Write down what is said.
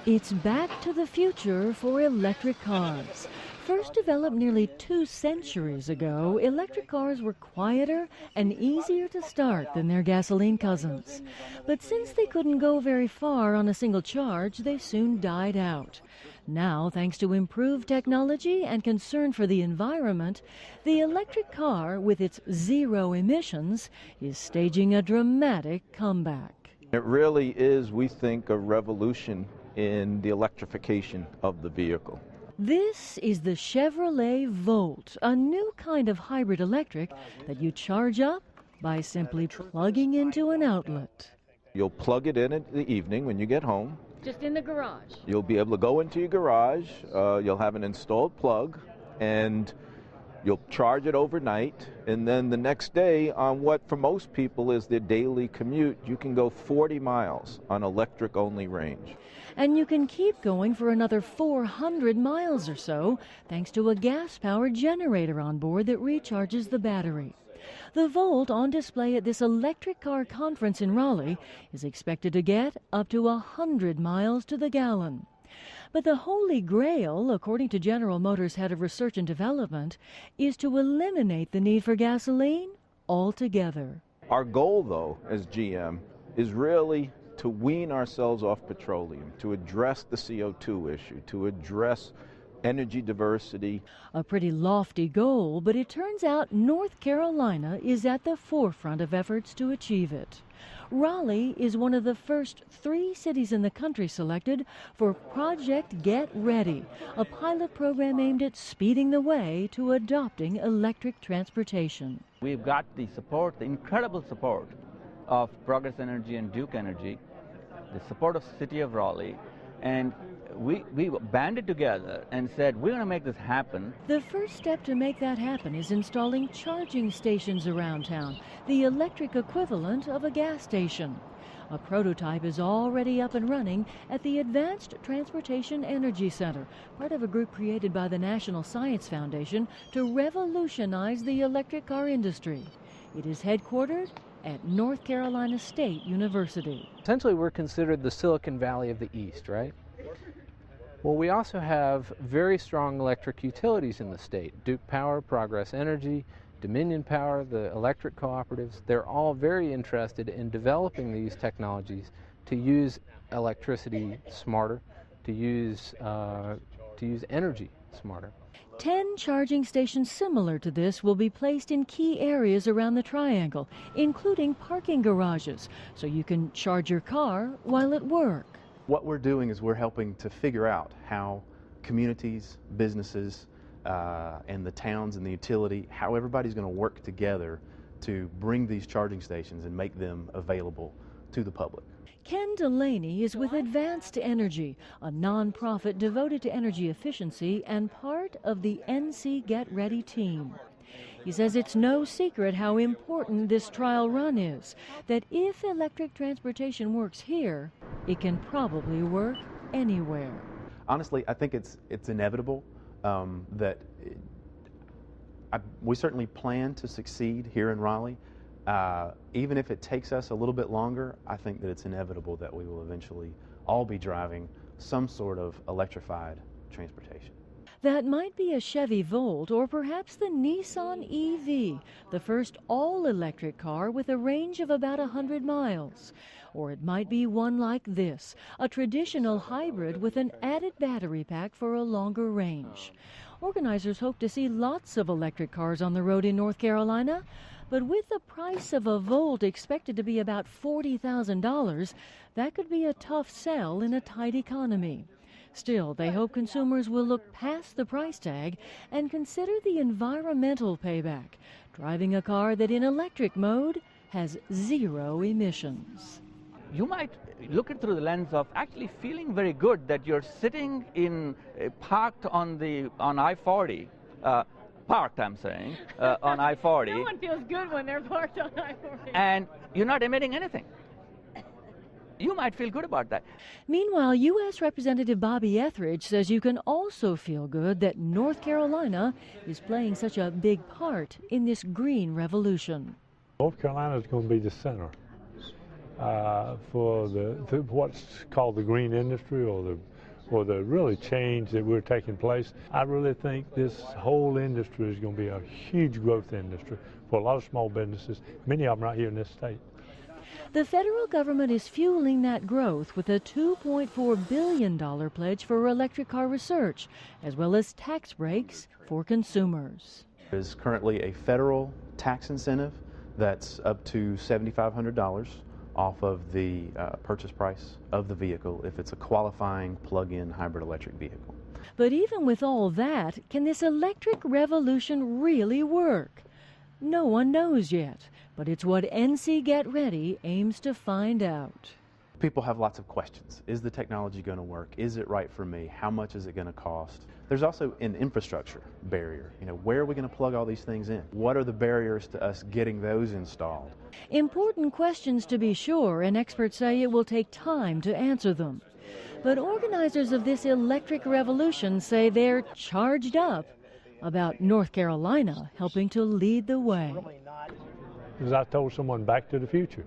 It's back to the future for electric cars. First developed nearly 2 centuries ago, electric cars were quieter and easier to start than their gasoline cousins. But since they couldn't go very far on a single charge, they soon died out. Now, thanks to improved technology and concern for the environment, the electric car, with its zero emissions, is staging a dramatic comeback. It really is, we think, a revolution in the electrification of the vehicle. This is the Chevrolet Volt, a new kind of hybrid electric that you charge up by simply plugging into an outlet. You'll plug it in the evening when you get home. Just in the garage. You'll be able to go into your garage, you'll have an installed plug, and you'll charge it overnight, and then the next day, on what for most people is their daily commute, you can go 40 miles on electric-only range. And you can keep going for another 400 miles or so, thanks to a gas-powered generator on board that recharges the battery. The Volt, on display at this electric car conference in Raleigh, is expected to get up to 100 miles to the gallon. But the holy grail, according to General Motors' head of research and development, is to eliminate the need for gasoline altogether. Our goal, though, as GM, is really to wean ourselves off petroleum, to address the CO2 issue, to address energy diversity. A pretty lofty goal, but it turns out North Carolina is at the forefront of efforts to achieve it. Raleigh is one of the first 3 cities in the country selected for Project Get Ready, a pilot program aimed at speeding the way to adopting electric transportation. We've got the support, the incredible support of Progress Energy and Duke Energy, the support of the City of Raleigh, and we banded together and said, we're going to make this happen. The first step to make that happen is installing charging stations around town, the electric equivalent of a gas station. A prototype is already up and running at the Advanced Transportation Energy Center, part of a group created by the National Science Foundation to revolutionize the electric car industry. It is headquartered at North Carolina State University. Essentially, we're considered the Silicon Valley of the East, right? Well, we also have very strong electric utilities in the state. Duke Power, Progress Energy, Dominion Power, the electric cooperatives, they're all very interested in developing these technologies to use electricity smarter, to use energy smarter. 10 charging stations similar to this will be placed in key areas around the triangle, including parking garages, so you can charge your car while at work. What we're doing is we're helping to figure out how communities, businesses, and the towns and the utility, how everybody's going to work together to bring these charging stations and make them available to the public. Ken Delaney is with Advanced Energy, a nonprofit devoted to energy efficiency and part of the NC Get Ready team. He says it's no secret how important this trial run is, that if electric transportation works here, it can probably work anywhere. Honestly, I think it's inevitable that we certainly plan to succeed here in Raleigh. Even if it takes us a little bit longer, I think that it's inevitable that we will eventually all be driving some sort of electrified transportation. That might be a Chevy Volt or perhaps the Nissan EV, the first all-electric car with a range of about 100 miles. Or it might be one like this, a traditional hybrid with an added battery pack for a longer range. Organizers hope to see lots of electric cars on the road in North Carolina, but with the price of a Volt expected to be about $40,000, that could be a tough sell in a tight economy. Still, they hope consumers will look past the price tag and consider the environmental payback, driving a car that in electric mode has zero emissions. You might look it through the lens of actually feeling very good that you're sitting parked on I-40, parked, I'm saying, on I-40. No one feels good when they're parked on I-40. And you're not emitting anything. You might feel good about that. Meanwhile, U.S. Representative Bobby Etheridge says you can also feel good that North Carolina is playing such a big part in this green revolution. North Carolina is going to be the center for what's called the green industry, or for the really change that we're taking place. I really think this whole industry is going to be a huge growth industry for a lot of small businesses, many of them right here in this state. The federal government is fueling that growth with a $2.4 billion pledge for electric car research, as well as tax breaks for consumers. There is currently a federal tax incentive that's up to $7,500 off of the purchase price of the vehicle if it's a qualifying plug-in hybrid electric vehicle. But even with all that, can this electric revolution really work? No one knows yet, but it's what NC Get Ready aims to find out. People have lots of questions. Is the technology going to work? Is it right for me? How much is it going to cost? There's also an infrastructure barrier. Where are we going to plug all these things in? What are the barriers to us getting those installed? Important questions to be sure, and experts say it will take time to answer them. But organizers of this electric revolution say they're charged up about North Carolina helping to lead the way. As I told someone, back to the future.